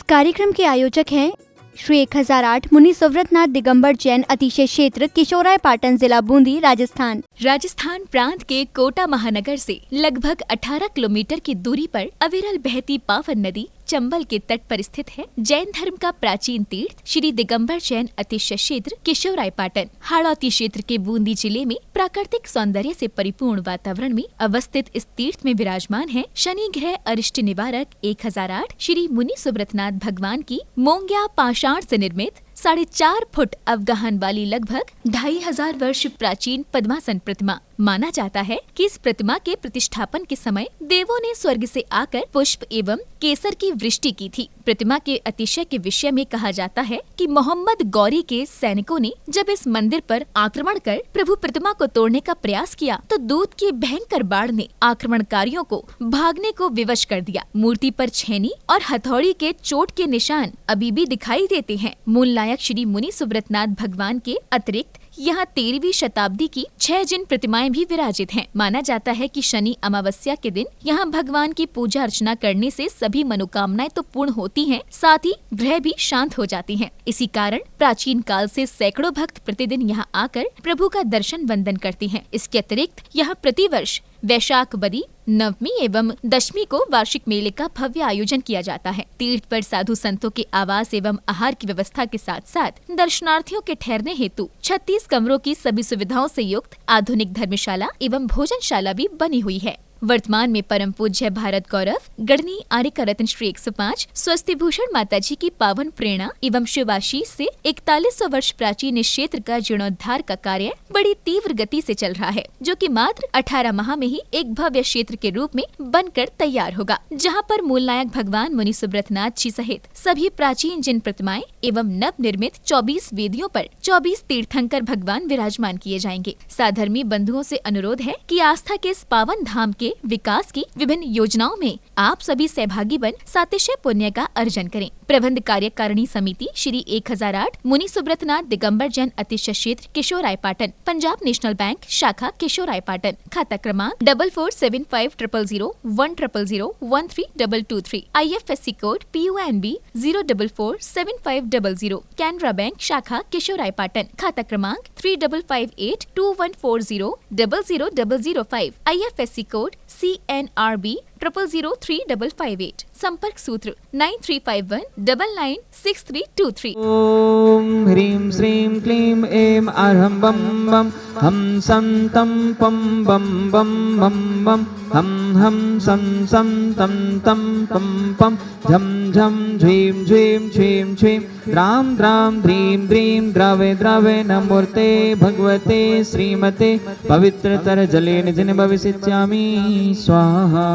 कार्यक्रम के आयोजक हैं श्री 1008 मुनि सुव्रतनाथ दिगंबर जैन अतिशय क्षेत्र किशोराय पाटन जिला बूंदी राजस्थान। राजस्थान प्रांत के कोटा महानगर से लगभग 18 किलोमीटर की दूरी पर अविरल बहती पावन नदी चंबल के तट पर स्थित है। जैन धर्म का प्राचीन तीर्थ श्री दिगंबर जैन अतिशय क्षेत्र किशोराय पाटन हाड़ौती क्षेत्र के बूंदी जिले में प्राकृतिक सौंदर्य से परिपूर्ण वातावरण में अवस्थित इस तीर्थ में विराजमान है शनि ग्रह अरिष्ट निवारक 1008 श्री मुनि सुव्रतनाथ भगवान की मोंग्या पाषाण से निर्मित 4.5 फुट अवगाहन वाली लगभग 2500 वर्ष प्राचीन पद्मासन प्रतिमा। माना जाता है कि इस प्रतिमा के प्रतिष्ठापन के समय देवों ने स्वर्ग से आकर पुष्प एवं केसर की वृष्टि की थी। प्रतिमा के अतिशय के विषय में कहा जाता है कि मोहम्मद गौरी के सैनिकों ने जब इस मंदिर पर आक्रमण कर प्रभु प्रतिमा को तोड़ने का प्रयास किया तो दूध की भयंकर बाढ़ ने आक्रमणकारियों को भागने को विवश कर दिया। मूर्ति पर छेनी और हथौड़ी के चोट के निशान अभी भी दिखाई देते हैं। मूल नायक श्री मुनि सुव्रतनाथ भगवान के अतिरिक्त यहाँ 13वीं शताब्दी की 6 जिन प्रतिमाएं भी विराजित हैं। माना जाता है कि शनि अमावस्या के दिन यहाँ भगवान की पूजा अर्चना करने से सभी मनोकामनाएं तो पूर्ण होती हैं, साथ ही ग्रह भी शांत हो जाती हैं। इसी कारण प्राचीन काल से सैकड़ों भक्त प्रतिदिन यहाँ आकर प्रभु का दर्शन वंदन करते हैं। इसके अतिरिक्त यहाँ प्रतिवर्ष वैशाख बदी नवमी एवं दशमी को वार्षिक मेले का भव्य आयोजन किया जाता है। तीर्थ पर साधु संतों के आवास एवं आहार की व्यवस्था के साथ साथ दर्शनार्थियों के ठहरने हेतु 36 कमरों की सभी सुविधाओं से युक्त आधुनिक धर्मशाला एवं भोजनशाला भी बनी हुई है। वर्तमान में परम पूज्य भारत गौरव गढ़नी आर्यका रत्न श्री 105 स्वस्ति भूषण माता जी की पावन प्रेरणा एवं शिवाशीष से 4100 वर्ष प्राचीन इस क्षेत्र का जीर्णोद्धार का कार्य बड़ी तीव्र गति से चल रहा है, जो कि मात्र 18 माह में ही एक भव्य क्षेत्र के रूप में बनकर तैयार होगा, जहां पर मूल नायक भगवान मुनि सुव्रतनाथ जी सहित सभी प्राचीन जिन प्रतिमाएं एवं नव निर्मित 24 वेदियों पर 24 तीर्थंकर भगवान विराजमान किए जाएंगे। साधर्मी बंधुओं से अनुरोध है कि आस्था के इस पावन धाम के विकास की विभिन्न योजनाओं में आप सभी सहभागी बन सातिशय पुण्य का अर्जन करें। प्रबंध कार्यकारिणी समिति श्री 1008 मुनि सुव्रतनाथ दिगंबर जैन अतिशय क्षेत्र किशोराय पाटन, पंजाब नेशनल बैंक शाखा किशोराय पाटन, खाता क्रमांक 4475000100132223, IFSC code PUNB 0447500, Canara bank शाखा किशोराय पाटन, खाता क्रमांक 355821400005, IFSC कोड CNRB 00035558, संपर्क सूत्र 9351996323। ओम ह्रीं श्रीं क्लीं ऐं अर्हं बम बम हम सं तं पं बम बम बम बम हम सं सं तं तं पं पं झं झं झीं झीं झीं झीं द्रां द्रां ध्रीं ध्रीं द्रवे द्रवे नमोर्ते भगवते श्रीमते पवित्रतर जले निधिं भविष्यामि स्वाहा।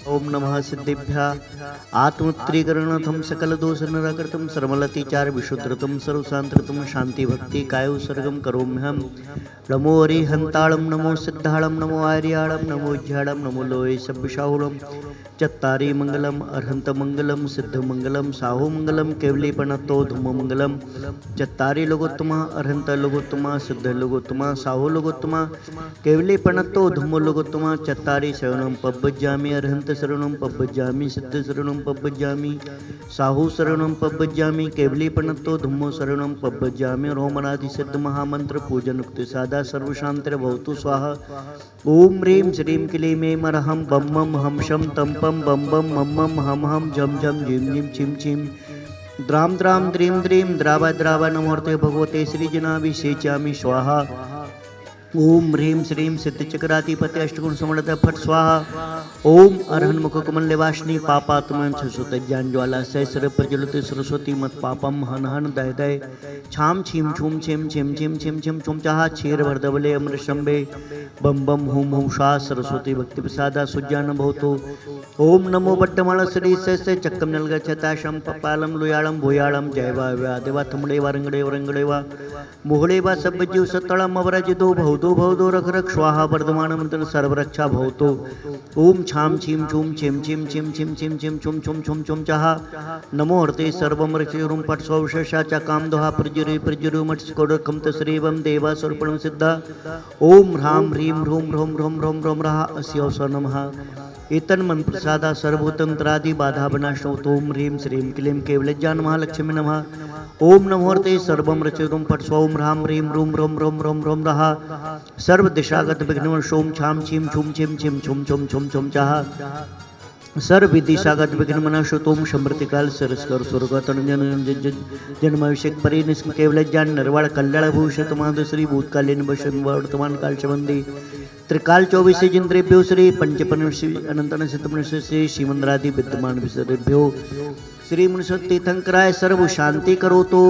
ओम नमः सिद्धिभ्यः आत्मोत्तीकरणर्थं सकल दोष निराकर्तुं सर्वलतीचार विशुद्धृतं सर्वशान्तिरतं शांति भक्ति कायु सर्गम करोम्यहम्। नमो हरिहन्ताळं नमो सिद्धाळं नमो आर्याळं नमो ज्याळं नमो लोये सब्बशाहुलं चत्तारि मंगलम अर्हंत मंगलम सिद्ध मंगलम साहु मंगलम केवलीपणतो धूम मंगलम चत्तारि लोगोत्तमा अर्हंत लोगोत्तमा सिद्ध लोगोत्तमा साहु लोगोत्तमा केवलीपणतो धूम लोगोत्तमा चत्तारि शरणं पब्बज्जामि अर्हंत शरणं पब्बज्जामि सिद्ध शरणं पब्बज्जामि साहु शरणं पब्बज्जामि केवलीपणतो धूम शरणं पब्बज्जामि रोमनादि सिद्ध महामंत्र पूजन उक्ति सादा सर्वशांतिर भवतु स्वाहा। ओम ह्रीं श्रीं क्लीं ऐं अर्हं बम बम हम शम तम पम बम बम मम मम हम हम झम झम झिम झिम छिम छिम द्राम द्राम द्रीं द्रीं द्रावा द्रावा नमोर्ते भगवते श्रीजनाभिषेचामि स्वाहा। ओम ह्रीं श्रीं सिद्धचक्राधिपति अष्टगुण समर्थ फट स्वाहा। ओम अर्हन् मुख कमल निवासिनी पापात्मन सरस्वत ज्ञान ज्वाला सहस्र प्रज्वलित सरस्वती मत पापम हन हन दय दय छाम छीम छूम छिम छिम छिम छिम छिम छुम चाहा क्षीर वर्धवले अमृत शंभे बम बम हुम हुम शाह सरस्वती भक्ति प्रसादा सुज्ञान भवतु। ओम नमो बट्टमण श्री से चक्कम नलगच्छताशम पपालम लुयालम भूयालम जयवा व्यादेवा थमड़ेवा रंगड़ेवा रंगड़ेवा मुहड़ेवा सब जीव सतड़म अवरज दो बहु भवतो भवतो रख रख स्वाहा वर्धमान मंत्र सर्वरक्षा भवतो। ओम छाम छीम छूम छिम छिम छिम छिम छिम छिम छुम छुम छुम छुम चाहा नमो हर्ते सर्वम रक्षेरुम पट स्वशा काम दोहा प्रजुरु मट स्कोडकम तस्रीवम देवा सर्पणम सिद्धा। ओम ह्राम ह्रीं ह्रूम ह्रोम ह्रोम ह्रोम ह्रोम रहा अस्योस नमः। एतन मन प्रसादा सर्वभूतंत्रादि बाधा विनाशोत। ओम ह्रीं श्रीं क्लीं केवलज्जा नमः लक्ष्मी नमः। ओम नमोर्ते सर्वम रचरुम पट स्वम ह्राम ह्रीं ह्रूम ह्रोम ह्रोम ह्रोम ह्रोम रहा सर्व दिशागत विघ्न सोम छाम छीम छुम छिम छिम छुम छुम छुम छुम चाहा सर्व दिशागत विघ्न मनाशोतोम समृद्धि काल सरस्कर स्वर्गतन जन्माभिषेक परिनिष्म केवल ज्ञान नरवाड़ कल्याण भूषित माधुश्री भूतकालीन वशन वर्तमान काल संबंधी त्रिकाल 24 जिंद्रेभ्यो श्री पंचपनश्री अनंतन शतमनुष्य श्री श्रीमंद्रादि विद्यमान विसर्भ्यो श्री मुनिषद तीर्थंकराय सर्व शांति करो तो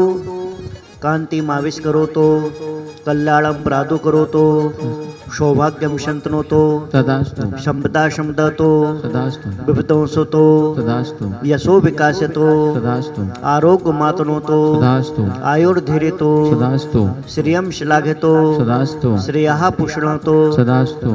कांति माविश करो तो कल्याणम प्रादु करो तो सौभाग्यम शंतनो तो तदास्तु संपदा शमदतो तदास्तु विपदोंसो तो तदास्तु यशो विकासतो तदास्तु आरोग्य मातनो तो तदास्तु आयुर्धीरे तो तदास्तु श्रियम श्लाघतो तदास्तु श्रेयः पुष्णतो तदास्तु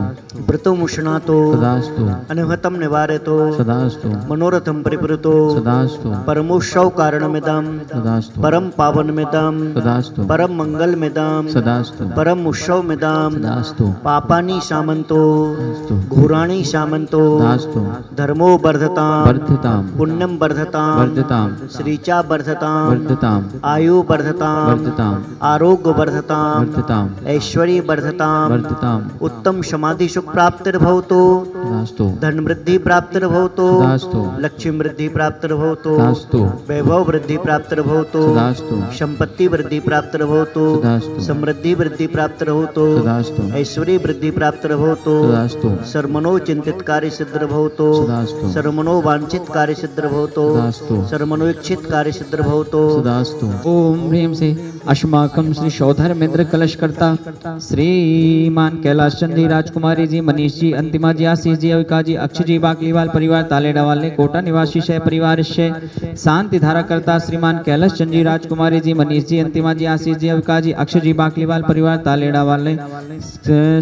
व्रतमुष्णातो तदास्तु अनहतम निवारतो तदास्तु मनोरथम परिपूरतो तदास्तु परमोत्सव कारणमिदं तदास्तु परम पावनमिदं तदास्तु परम मंगलमिदं तदास्तु परम उत्सवमिदं तदास्तु पापानि शामन्तो तदास्तु घोराणि शामन्तो तदास्तु धर्मो वर्धतां वर्धतां पुण्यं वर्धतां वर्धतां श्रीचा वर्धतां वर्धतां आयु वर्धतां वर्धतां आरोग्य वर्धतां वर्धतां ऐश्वर्य वर्धतां वर्धतां उत्तम समाधि सुख प्राप्तिर्भवतो तदास्तु धन वृद्धि प्राप्तिर्भवतो तदास्तु लक्ष्मी वृद्धि प्राप्तिर्भवतो तदास्तु वैभव वृद्धि प्राप्तिर्भवतो तदास्तु संपत्ति वृद्धि प्राप्तिर्भवतो तदास्तु समृद्धि वृद्धि प्राप्तिर्भवतो तदास्तु ऐश्वर्य वृद्धि प्राप्तिर्भवतो तदास्तु सर्वमनो चिंतित कार्य सिद्धिर्भवतो तदास्तु सर्वमनो वांछित कार्य सिद्धिर्भवतो तदास्तु सर्वमनो इच्छित कार्य सिद्धिर्भवतो तदास्तु। ओम ह्रीं से अस्माकं श्री शौधर मित्र कलशकर्ता श्रीमान कैलाश चंद जी, राजकुमारी जी, मनीष जी, अंतिमा जी, आशीष जी, अविका जी, अक्षय जी, बाकलीवाल परिवार, तालेड़ा वाले कोटा निवासी शय परिवार शय शांति धारा करता श्रीमान कैलाश चंद जी, राजकुमारी जी, मनीष जी, अंतिमा जी, आशीष जी, अविका जी, अक्षय जी, बाकलीवाल परिवार, तालेड़ा वाले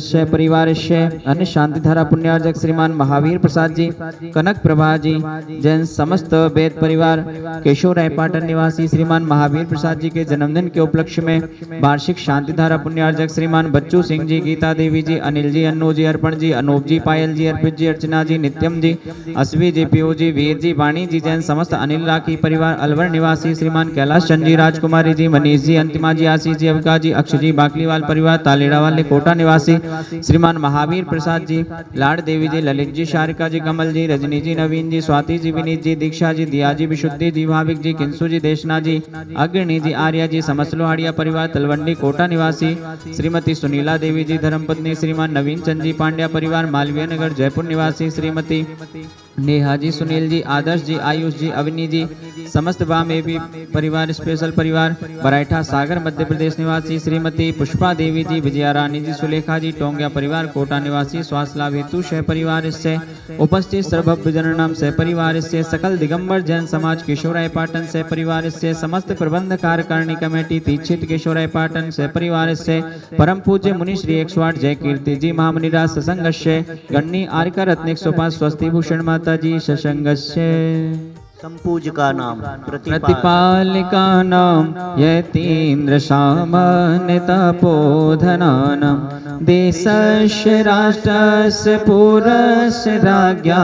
शय परिवार शय अन्य शांति धारा पुण्यार्जक श्रीमान महावीर प्रसाद जी, कनक प्रभा जी, जैन समस्त वेद परिवार, केशव राय पाटन निवासी श्रीमान महावीर प्रसाद जी के जन्मदिन के उपलक्ष्य में वार्षिक शांति धारा पुण्यार्जक श्रीमान बच्चू सिंह जी, गीता देवी जी, अनिल जी, अन्नू जी, अर्पण जी, अनूप जी, पायल जी, अर्पित जी, अर्चना जी, नित्यम जी, असवी जी, पीओ जी, वीर जी, वाणी जी, जैन समस्त अनिल राखी परिवार, अलवर निवासी श्रीमान कैलाश चंद जी, राजकुमारी जी, मनीष जी, अंतिमा जी, आशीष जी, अविका जी, अक्षय जी, बाकलीवाल परिवार, तालेड़ा वाले कोटा निवासी श्रीमान महावीर प्रसाद जी, लाड देवी जी, ललित जी, शारिका जी, कमल जी, रजनी जी, नवीन जी, स्वाति जी, विनीत जी, दीक्षा जी, दिया जी, विशुद्धि जी, भाविक जी, किंसु जी, देशना जी, अग्रणी जी, आर्या जी, समस्त लोहाड़िया परिवार, तलवंडी कोटा निवासी श्रीमती सुनीला देवी जी, धर्मपत्नी श्रीमान नवीन चंद जी, पांड्या परिवार, मालवीय नगर जयपुर निवासी श्रीमती नेहा जी, सुनील जी, आदर्श जी, आयुष जी, अवनी जी, समस्त वाम एबी परिवार, स्पेशल परिवार, बराइठा सागर मध्य प्रदेश निवासी श्रीमती पुष्पा देवी जी, विजया रानी जी, सुलेखा जी, टोंगिया परिवार, कोटा निवासी स्वास्थ्य लाभ हेतु शह परिवार इससे उपस्थित सर्वभव्य जननाम सह परिवार इससे सकल दिगंबर जैन समाज किशोराय पाटन सह परिवार इससे समस्त प्रबंध कार्यकारिणी कमेटी तीक्षित किशोराय पाटन सह परिवार इससे परम पूज्य मुनि श्री 108 जय कीर्ति जी महामुनिराज ससंगस्य गणनी आर्का रत्न 105 स्वस्ति भूषण माता जी ससंगस्य संपूजका नाम प्रतिपालिका नाम यतीन्द्र सामान्य तपोधनानां देशस्य राष्ट्रस्य पुरस्य राज्ञा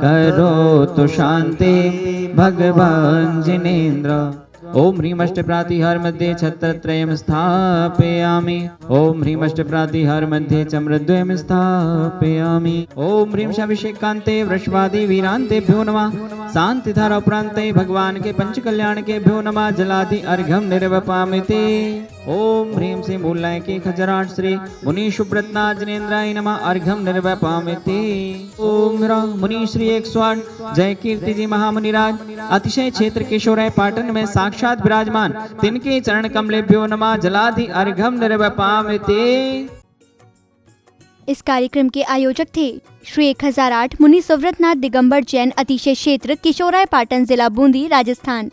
करोतु शान्ति भगवान् जिनेन्द्र। ओम ह्रीं अष्टप्रातिहार मध्ये छत्रत्रयं स्थापयामि। ओम ह्रीं अष्टप्रातिहार मध्ये चम्रद्वयं स्थापयामि। ओम ह्रीं अभिषेकान्ते वृषभादि वीरान्तेभ्यो नमः। शान्तिधारा उपरान्ते भगवान के पंच कल्याण के भ्यो नमः। जलादि अर्घ्यं निर्वपामिते। ओम ह्रीं से मूलाय के खजराट श्री मुनि सुब्रतना जिनेन्द्राय नमः अर्घ्यं निर्वपामिते। ओम मुनि श्री 108 जय कीर्ति जी महामुनिराज अतिशय क्षेत्र किशोराय पाटन में साक्षात विराजमान तिनके चरण कमलेभ्यो नमः। जलादि अर्घ्यं निर्वपामिते। इस कार्यक्रम के आयोजक थे श्री 1008 मुनि सुव्रतनाथ दिगंबर जैन अतिशय क्षेत्र किशोराय पाटन जिला बूंदी राजस्थान।